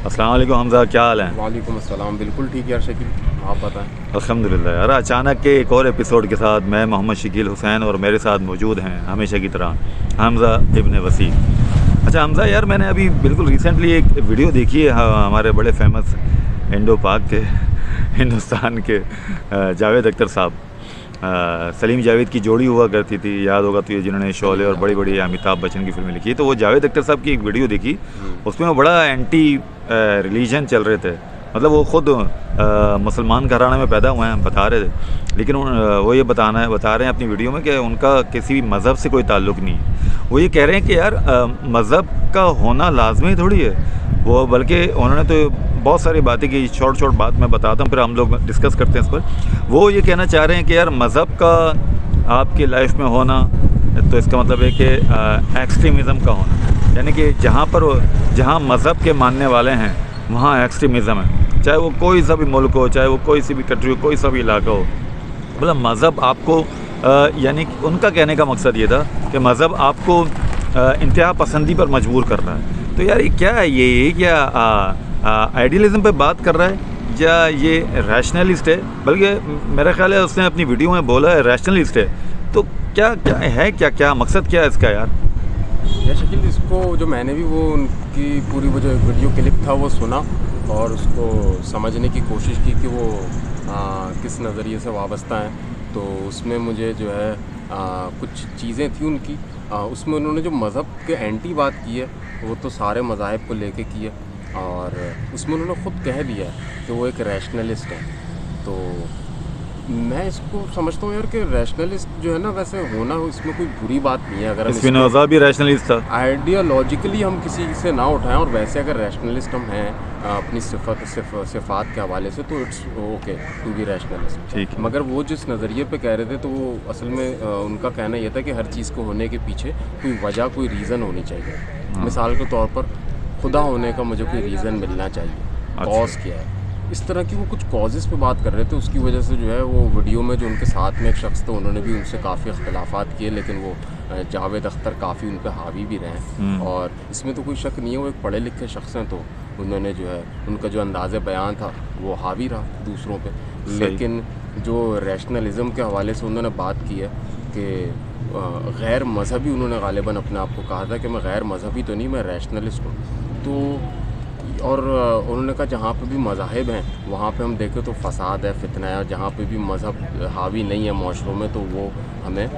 अस्सलाम वालेकुम हमज़ा, क्या हाल है? वालेकुम अस्सलाम। बिल्कुल ठीक यार शकील, आप बताएं। अल्हम्दुलिल्लाह यार, अचानक के एक और एपिसोड के साथ मैं मोहम्मद शकील हुसैन और मेरे साथ मौजूद हैं हमेशा की तरह हमज़ा इब्न वसी। अच्छा हमज़ा यार, मैंने अभी बिल्कुल रिसेंटली एक वीडियो देखी है हमारे बड़े फेमस इंडो पाक के हिंदुस्तान के जावेद अख्तर साहब, सलीम जावेद की जोड़ी हुआ करती थी, याद होगा तो ये जिन्होंने शोले और बड़ी बड़ी अमिताभ बच्चन की फिल्में लिखी। तो वो जावेद अख्तर साहब की एक वीडियो देखी, उसमें वो बड़ा एंटी रिलीजन चल रहे थे। मतलब वो ख़ुद मुसलमान घराने में पैदा हुए हैं बता रहे थे, लेकिन वो ये बता रहे हैं अपनी वीडियो में कि उनका किसी भी मज़हब से कोई ताल्लुक़ नहीं है। वो ये कह रहे हैं कि यार मज़हब का होना लाजमी थोड़ी है वो, बल्कि उन्होंने तो बहुत सारी बातें की। शॉर्ट बात मैं बताता हूँ, फिर हम लोग डिस्कस करते हैं इस पर। वो ये कहना चाह रहे हैं कि यार मज़हब का आपकी लाइफ में होना तो इसका मतलब है कि एक्सट्रीमिज़म का होना, यानी कि जहाँ मज़हब के मानने वाले हैं वहाँ एक्सट्रीमिज़म है, चाहे वो कोई सा भी मुल्क हो, चाहे वो कोई सी भी कंट्री हो, कोई सा भी इलाका हो। मतलब मज़हब आपको यानी उनका कहने का मकसद ये था कि मज़हब आपको इंतहा पसंदी पर मजबूर कर रहा है। तो यार ये क्या है, ये क्या आइडियलिज़म पे बात कर रहा है या ये रैशनलिस्ट है? बल्कि मेरा ख्याल है उसने अपनी वीडियो में बोला है रैशनलिस्ट है। तो क्या क्या है, क्या मकसद क्या है इसका यार? शकील, इसको जो मैंने भी वो उनकी पूरी वो जो वीडियो क्लिप था वो सुना और उसको समझने की कोशिश की कि वो किस नज़रिए से वाबस्ता हैं। तो उसमें मुझे जो है कुछ चीज़ें थी उनकी, उसमें उन्होंने जो मज़हब के एंटी बात की है वो तो सारे मज़ाहिब को लेके की है, और उसमें उन्होंने ख़ुद कह दिया है कि वो एक रैशनलिस्ट है। तो मैं इसको समझता हूँ यार कि रैशनलिस्ट जो है ना, वैसे होना इसमें कोई बुरी बात नहीं है। अगर हम स्पिनोज़ा भी रैशनलिस्ट था। आइडियोलॉजिकली हम किसी से ना उठाएं, और वैसे अगर रैशनलिस्ट हम हैं अपनी सिफ़ात के हवाले से, तो it's okay to be rationalist. ठीक है। मगर वो जिस नज़रिए पे कह रहे थे, तो वो असल में उनका कहना ये था कि हर चीज़ को होने के पीछे कोई वजह, कोई रीज़न होनी चाहिए। मिसाल के तौर पर खुदा होने का मुझे कोई रीज़न मिलना चाहिए, कॉज क्या है। इस तरह की वो कुछ कॉजेज़ पे बात कर रहे थे। उसकी वजह से जो है वो वीडियो में जो उनके साथ में एक शख्स थे, उन्होंने भी उनसे काफ़ी अख्तिलाफ़ात किए, लेकिन वो जावेद अख्तर काफ़ी उन पर हावी भी रहे। और इसमें तो कोई शक नहीं है, वो एक पढ़े लिखे शख्स हैं, तो उन्होंने जो है उनका जो अंदाज़ बयान था वो हावी रहा दूसरों पे। लेकिन जो रैशनलिज़म के हवाले से उन्होंने बात की है कि गैर मज़हबी, उन्होंने गालिबन अपने आप को कहा था कि मैं गैर मज़हबी तो नहीं, मैं रैशनलिस्ट हूँ। तो और उन्होंने कहा जहाँ पे भी मज़ाहिब हैं वहाँ पे हम देखें तो फ़साद है, फितना है, और जहाँ पे भी मज़हब हावी नहीं है माशरों में, तो वो हमें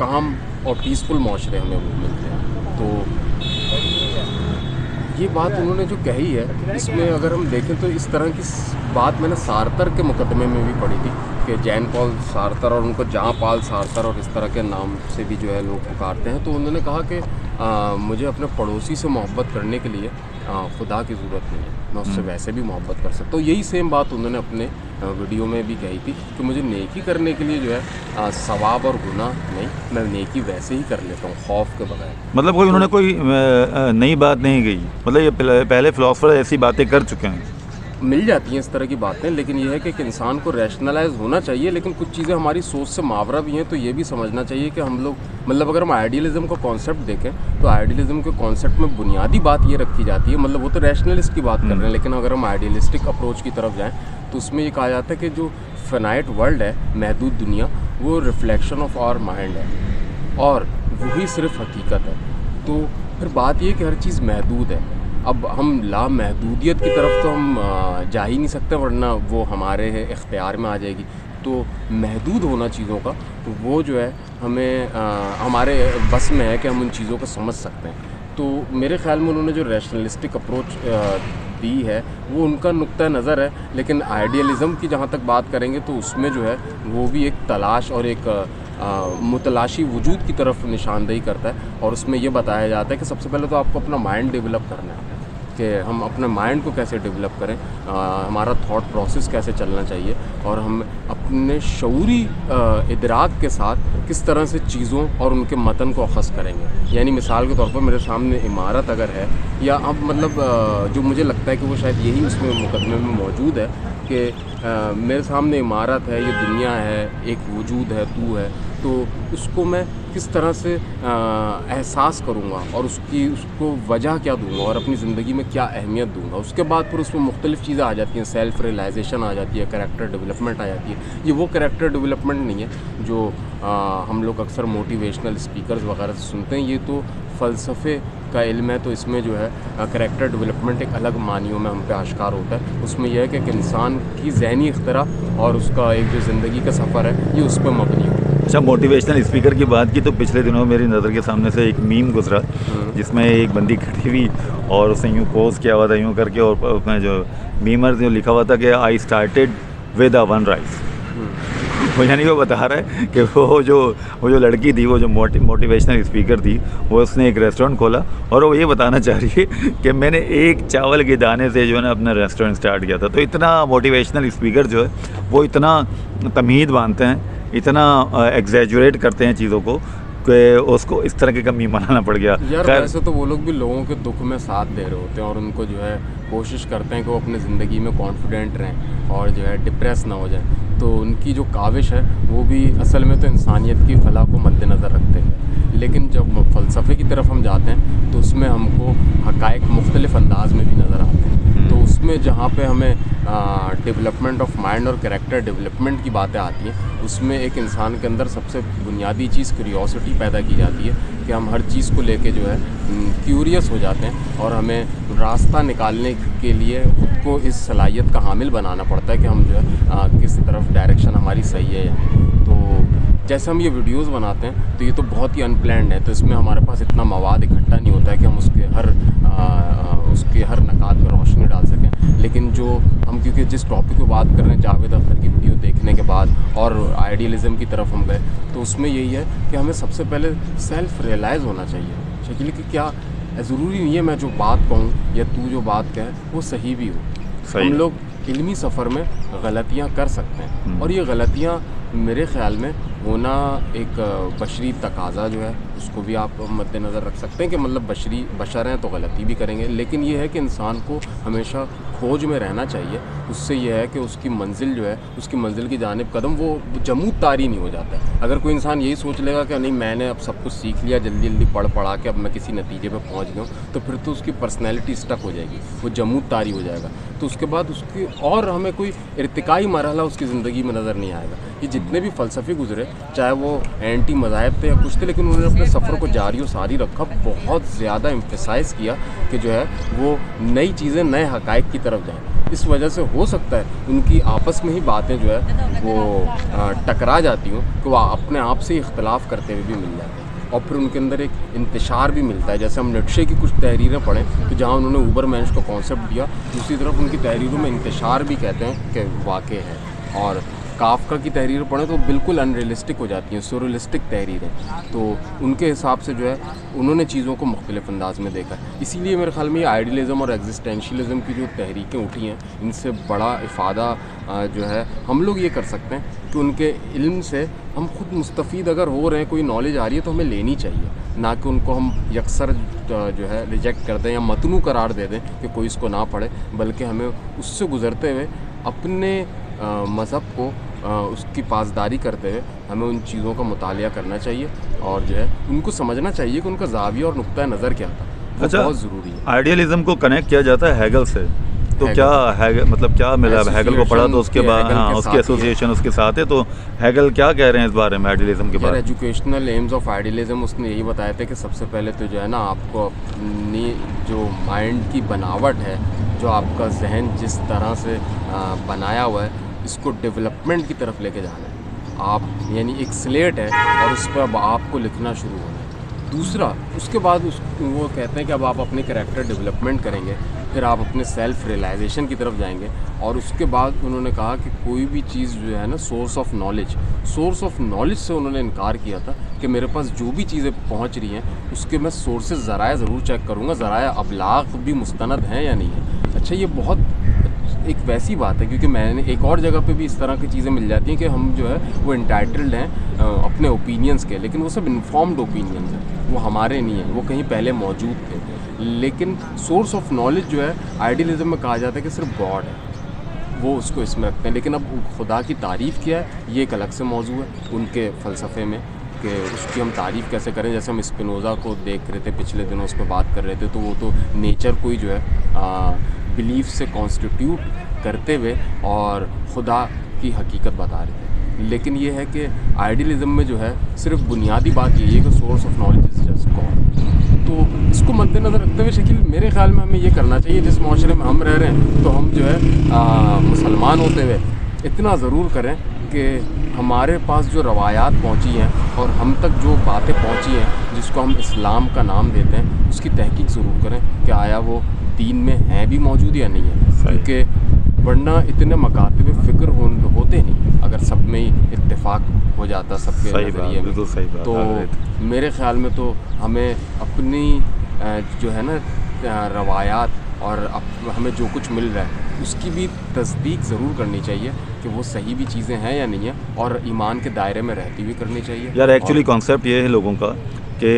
काम और पीसफुल माशरे हमें वो मिलते हैं। तो ये बात उन्होंने जो कही है, इसमें अगर हम देखें तो इस तरह की बात मैंने सारतर के मुकदमे में भी पढ़ी थी कि जैन पॉल सारतर, और उनको जहाँ पाल सारतर और इस तरह के नाम से भी जो है लोग पुकारते हैं। तो उन्होंने कहा कि मुझे अपने पड़ोसी से मोहब्बत करने के लिए खुदा की ज़रूरत नहीं है, मैं उससे वैसे भी मोहब्बत कर सकता हूँ। यही सेम बात उन्होंने अपने वीडियो में भी कही थी कि मुझे नेकी करने के लिए जो है सवाब और गुनाह नहीं, मैं नेकी वैसे ही कर लेता हूँ खौफ के बगैर। मतलब कोई उन्होंने कोई नई बात नहीं कही, मतलब ये पहले फिलोसफर ऐसी बातें कर चुके हैं। मिल जाती हैं इस तरह की बातें, लेकिन यह है कि एक इंसान को रैशनलाइज होना चाहिए, लेकिन कुछ चीज़ें हमारी सोच से मावरा भी हैं। तो ये भी समझना चाहिए कि हम लोग, मतलब अगर हम आइडियलिज़म का कॉन्सेप्ट देखें तो आइडियलिज़म के कॉन्सेप्ट में बुनियादी बात ये रखी जाती है, मतलब वो तो रैशनलिस्ट की बात कर रहे हैं, लेकिन अगर हम आइडियलिस्टिक अप्रोच की तरफ जाएँ तो उसमें ये कहा जाता है कि जो फिनाइट वर्ल्ड है, महदूद दुनिया, वो रिफ्लेक्शन ऑफ आवर माइंड है और वही सिर्फ हकीकत है। तो फिर बात ये कि हर चीज़ महदूद है। अब हम लामहदूदियत की तरफ तो हम जा ही नहीं सकते, वरना वो हमारे इख्तियार में आ जाएगी। तो महदूद होना चीज़ों का, तो वो जो है हमें हमारे बस में है कि हम उन चीज़ों को समझ सकते हैं। तो मेरे ख़्याल में उन्होंने जो रैशनलिस्टिक अप्रोच दी है वो उनका नुक्ता नज़र है, लेकिन आइडियलिज़म की जहाँ तक बात करेंगे तो उसमें जो है वो भी एक तलाश और एक मुतलाशी वजूद की तरफ निशानदेही करता है। और उसमें ये बताया जाता है कि सबसे पहले तो आपको अपना माइंड डेवलप करना है, कि हम अपने माइंड को कैसे डेवलप करें, हमारा थॉट प्रोसेस कैसे चलना चाहिए, और हम अपने शऊरी इदराक के साथ किस तरह से चीज़ों और उनके मतन को अख़ज़ करेंगे। यानी मिसाल के तौर पर मेरे सामने इमारत अगर है, या अब मतलब जो मुझे लगता है कि वो शायद यही उसमें मुकदमे में मौजूद है कि मेरे सामने इमारत है, ये दुनिया है, एक वजूद है, तू है, तो उसको मैं किस तरह से एहसास करूँगा और उसको वजह क्या दूँगा और अपनी ज़िंदगी में क्या अहमियत दूँगा। उसके बाद फिर उसमें मुख्तलिफ़ चीज़ें आ जाती हैं, सेल्फ़ रियलाइज़ेशन आ जाती है, कैरेक्टर डेवलपमेंट आ जाती है। ये वो कैरेक्टर डेवलपमेंट नहीं है जो हम लोग अक्सर मोटिवेशनल स्पीकर्स वगैरह से सुनते हैं, ये तो फ़लसफ़े का इल्म है। तो इसमें जो है कैरेक्टर डेवलपमेंट एक अलग मानियों में हम पे आश्कार होता है। उसमें यह है कि एक इंसान की ज़हनी इख्तरा और उसका एक जो ज़िंदगी का सफ़र है, ये उस पर मबनी हो। अच्छा, मोटिवेशनल स्पीकर की बात की तो पिछले दिनों मेरी नज़र के सामने से एक मीम गुजरा जिसमें एक बंदी खड़ी हुई और उसने यूँ पोज किया हुआ था यूँ करके, और उसमें जो मीमर जो लिखा हुआ था कि I started with a one rice. वो यानी वो बता रहा है कि वो जो लड़की थी, वो जो मोटिवेशनल स्पीकर थी, वो उसने एक रेस्टोरेंट खोला और वो ये बताना चाह रही है कि मैंने एक चावल के दाने से जो है ना अपना रेस्टोरेंट स्टार्ट किया था। तो इतना मोटिवेशनल स्पीकर जो है वो इतना तमीद बांधते हैं, इतना एग्जैजुरेट करते हैं चीज़ों को कि उसको इस तरह के कमी बनाना पड़ गया। यार वैसे तो वो लोग भी लोगों के दुख में साथ दे रहे होते हैं और उनको जो है कोशिश करते हैं कि वो अपनी ज़िंदगी में कॉन्फिडेंट रहें और जो है डिप्रेस ना हो जाए। तो उनकी जो काविश है वो भी असल में तो इंसानियत की फलाह को मद्देनज़र रखते हैं। लेकिन जब फ़लसफ़े की तरफ हम जाते हैं तो उसमें हमको हक़ाइक़ मुख्तलिफ़ अंदाज में भी नज़र आते हैं। तो उसमें जहाँ पे हमें डेवलपमेंट ऑफ माइंड और कैरेक्टर डेवलपमेंट की बातें आती हैं, उसमें एक इंसान के अंदर सबसे बुनियादी चीज़ क्यूरियोसिटी पैदा की जाती है कि हम हर चीज़ को लेके जो है क्यूरियस हो जाते हैं और हमें रास्ता निकालने के लिए खुद को इस सलाहियत का हामिल बनाना पड़ता है कि हम जो है किस तरफ डायरेक्शन हमारी सही है या नहीं। तो जैसे हम ये वीडियोस बनाते हैं तो ये तो बहुत ही अनप्लैंड है, तो इसमें हमारे पास इतना मवाद इकट्ठा नहीं होता है कि हम उसके हर नकात पर रोशनी डाल सकें। लेकिन जो हम क्योंकि जिस टॉपिक पे बात कर रहे हैं, जावेद अख्तर की वीडियो देखने के बाद और आइडियलिज़म की तरफ हम गए, तो उसमें यही है कि हमें सबसे पहले सेल्फ़ रियलाइज़ होना चाहिए शकील कि क्या ज़रूरी नहीं है मैं जो बात कहूँ या तू जो बात कहे वो सही भी हो। हम लोग इल्मी सफ़र में गलतियाँ कर सकते हैं और ये गलतियाँ मेरे ख़्याल में होना एक बशरी तकाज़ा जो है उसको भी आप मद्देनज़र रख सकते हैं कि मतलब बशर हैं तो गलती भी करेंगे। लेकिन ये है कि इंसान को हमेशा खोज में रहना चाहिए। उससे ये है कि उसकी मंजिल जो है, उसकी मंजिल की जानिब कदम वो जमूद तारी नहीं हो जाता है। अगर कोई इंसान यही सोच लेगा कि नहीं मैंने अब सब कुछ सीख लिया, जल्दी जल्दी पढ़ा के अब मैं किसी नतीजे पे पहुंच गया हूँ, तो फिर तो उसकी पर्सनैलिटी स्टक हो जाएगी, वो जमूद तारी हो जाएगा। तो उसके बाद उसकी और हमें कोई इर्तिकाई मरहला उसकी ज़िंदगी में नज़र नहीं आएगा। ये जितने भी फ़लसफ़े गुजरे, चाहे वो एंटी मज़ाहिब थे या कुछ थे, लेकिन उन्होंने अपने सफ़र को जारी और सारी रखा, बहुत ज़्यादा एम्फेसाइज़ किया कि जो है वो नई चीज़ें, नए हक़ाइक़ की तरफ जाएँ। इस वजह से हो सकता है उनकी आपस में ही बातें जो है वो टकरा जाती हूँ कि वो अपने आप से इख्तलाफ करते हुए भी मिल जाते हैं और फिर उनके अंदर एक इंतशार भी मिलता है। जैसे हम नीत्शे की कुछ तहरीरें पढ़ें तो जहाँ उन्होंने उबरमेंश का कॉन्सेप्ट दिया, दूसरी तरफ उनकी तहरीरों में इंतशार भी कहते हैं कि वाक़ई है। और काफ़का की तहरीर पढ़ें तो बिल्कुल अनरियलिस्टिक हो जाती हैं, सुररियलिस्टिक तहरीरें। तो उनके हिसाब से जो है उन्होंने चीज़ों को मुख्तलिफ़ अंदाज में देखा है। इसीलिए मेरे ख़्याल में ये आइडियलिज़म और एग्जिस्टेंशियलिज़म की जो तहरीकें उठी हैं, इनसे बड़ा इफ़ादा जो है हम लोग ये कर सकते हैं कि उनके इल्म से हम खुद मुस्तफ़ीद अगर हो रहे हैं, कोई नॉलेज आ रही है तो हमें लेनी चाहिए, ना कि उनको हम यकसर जो है रिजेक्ट कर दें या मतनू करार दे दें कि कोई इसको ना पढ़े, बल्कि हमें उससे गुज़रते हुए अपने मज़हब को उसकी पासदारी करते हुए हमें उन चीज़ों का मुतालिया करना चाहिए और जो है उनको समझना चाहिए कि उनका ज़ाविया और नुक्ता नज़र क्या था। वो बहुत ज़रूरी है। आइडियलिज़म को कनेक्ट किया जाता है हैगल से, तो क्या हैगल मतलब क्या मिला? हैगल को पढ़ा तो उसके बाद हाँ उसकी एसोसिएशन उसके साथ है, तो हैगल क्या कह रहे हैं इस बारे में आइडियलिज़म के बारे में? एजुकेशनल एम्स ऑफ आइडियलिज़म उसने यही बताया था कि सबसे पहले तो जो है ना आपको अपनी जो माइंड की बनावट है, जो आपका जहन जिस तरह से बनाया हुआ है, इसको डेवलपमेंट की तरफ लेके जाना है। आप यानी एक स्लेट है और उस पर अब आपको लिखना शुरू होना है। दूसरा उसके बाद वो कहते हैं कि अब आप अपने कैरेक्टर डेवलपमेंट करेंगे, फिर आप अपने सेल्फ़ रियलाइजेशन की तरफ जाएंगे और उसके बाद उन्होंने कहा कि कोई भी चीज़ जो है ना सोर्स ऑफ नॉलेज से उन्होंने इनकार किया था कि मेरे पास जो भी चीज़ें पहुंच रही हैं उसके मैं सोर्सेज ज़राए ज़रूर चेक करूँगा, ज़राए अबलाग भी मुस्तनद हैं या नहीं है। अच्छा, ये बहुत एक वैसी बात है क्योंकि मैंने एक और जगह पे भी इस तरह की चीज़ें मिल जाती हैं कि हम जो है वो इंटाइटल्ड हैं अपने ओपिनियंस के, लेकिन वो सब इन्फॉर्म्ड ओपिनियंस हैं, वो हमारे नहीं हैं, वो कहीं पहले मौजूद थे। लेकिन सोर्स ऑफ नॉलेज जो है आइडियलिज़म में कहा जाता है कि सिर्फ गॉड है, वो उसको इसमें रखते हैं। लेकिन अब खुदा की तारीफ़ किया है, ये एक अलग से मौजू है उनके फ़लसफ़े में। कि उसकी हम तारीफ़ कैसे करें। जैसे हम स्पिनोज़ा को देख रहे थे पिछले दिनों, उस पर बात कर रहे थे, तो वो तो नेचर को ही जो है बिलीफ से कॉन्स्टिट्यूट करते हुए और खुदा की हकीकत बता रहे थे। लेकिन ये है कि आइडियलिज़म में जो है सिर्फ बुनियादी बात यही है कि source of knowledge is just God. तो इसको मद्देनज़र रखते हुए शकील, मेरे ख़्याल में हमें ये करना चाहिए, जिस माशरे में हम रह रहे हैं, तो हम जो है मुसलमान होते हुए इतना ज़रूर करें कि हमारे पास जो रवायात पहुंची हैं और हम तक जो बातें पहुंची हैं जिसको हम इस्लाम का नाम देते हैं, उसकी तहकीक ज़रूर करें कि आया वो दीन में है भी मौजूद या नहीं है। क्योंकि वरना इतने मकातिब फ़िक्र होते नहीं अगर सब में ही इत्तेफाक हो जाता सबके नज़रिए में। सही बात। तो मेरे ख़्याल में तो हमें अपनी जो है ना रवायात और हमें जो कुछ मिल रहा है उसकी भी तस्दीक ज़रूर करनी चाहिए कि वो सही भी चीज़ें हैं या नहीं है, और ईमान के दायरे में रहती हुई करनी चाहिए। यार एक्चुअली कॉन्सेप्ट ये है लोगों का कि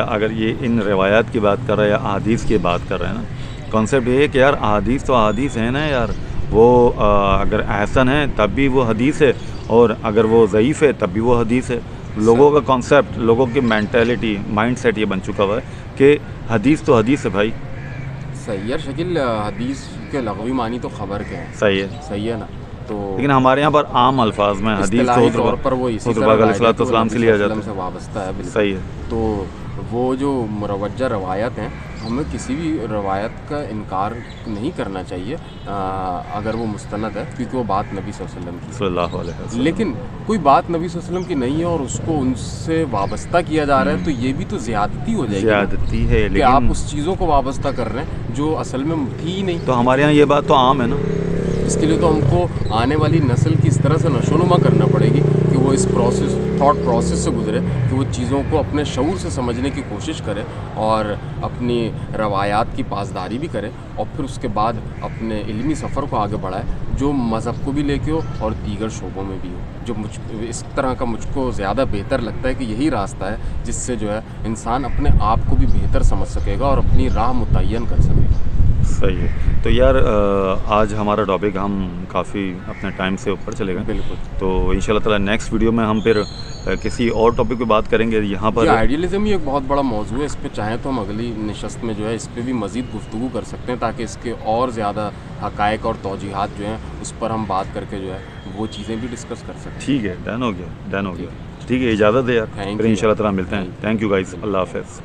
अगर ये इन रवायात की बात कर रहा है या अहादीस की बात कर रहे हैं ना, कॉन्सेप्ट ये है कि यार अहादीस तो अहादीस है ना यार, वो अगर एहसन है तब भी वो हदीस है, और अगर वो ज़ईफ़ है तब भी वो हदीस है। लोगों का कॉन्सेप्ट, लोगों की मेंटालिटी, माइंडसेट ये बन चुका हुआ है कि हदीस तो हदीस है भाई। सही है शकील, हदीस के लग़वी मानी तो ख़बर के हैं। सही है, सही है ना। तो लेकिन हमारे यहाँ पर आम अल्फाज में हदीस इस्तिलाही तौर पर वो इसी अलैहिस्सलाम से लिया जाता से वाबस्ता है। बिल्कुल सही है। तो वो जो मुरवज्जा रवायत हैं, हमें किसी भी रवायत का इनकार नहीं करना चाहिए अगर वो मुस्तनद है, क्योंकि वो बात नबी सल्लल्लाहु अलैहि वसल्लम। लेकिन कोई बात नबी वसल्लम की नहीं है और उसको उनसे वाबस्ता किया जा रहा है, तो ये भी तो ज़्यादती हो जाएगी। ज़्यादती है, कि लेकिन आप उस चीज़ों को वाबस्ता कर रहे हैं जो असल में थी ही नहीं। तो हमारे यहाँ ये बात तो आम है ना। इसके लिए तो हमको आने वाली नस्ल की इस तरह से नशोनुमा करना पड़ेगी कि वो इस थॉट प्रोसेस से गुजरे, कि वो चीज़ों को अपने शऊर से समझने की कोशिश करे और अपनी रवायात की पासदारी भी करे, और फिर उसके बाद अपने इल्मी सफ़र को आगे बढ़ाए, जो मज़हब को भी लेके हो और दीगर शोबों में भी हो। जो इस तरह का मुझको ज़्यादा बेहतर लगता है कि यही रास्ता है जिससे जो है इंसान अपने आप को भी बेहतर समझ सकेगा और अपनी राह मुतय्यन कर सकेगा। सही है। तो यार आज हमारा टॉपिक हम काफ़ी अपने टाइम से ऊपर चले गए। बिल्कुल। तो इंशाल्लाह ताला नेक्स्ट वीडियो में हम फिर किसी और टॉपिक पे बात करेंगे। यहाँ पर आइडियलिज़म ही एक बहुत बड़ा मौजू है, इस पे चाहें तो हम अगली नशस्त में जो है इस पे भी मज़ीद गुफ्तगू कर सकते हैं, ताकि इसके और ज़्यादा हक़ाइक़ और तौजीहात जो हैं उस पर हम बात करके जो है वो चीज़ें भी डिस्कस कर सकते हैं। ठीक है, डन हो गया। ठीक है, इजाज़त है यार, फिर इंशाल्लाह ताला मिलते हैं। थैंक यू गाइस, अल्लाह हाफ़िज़।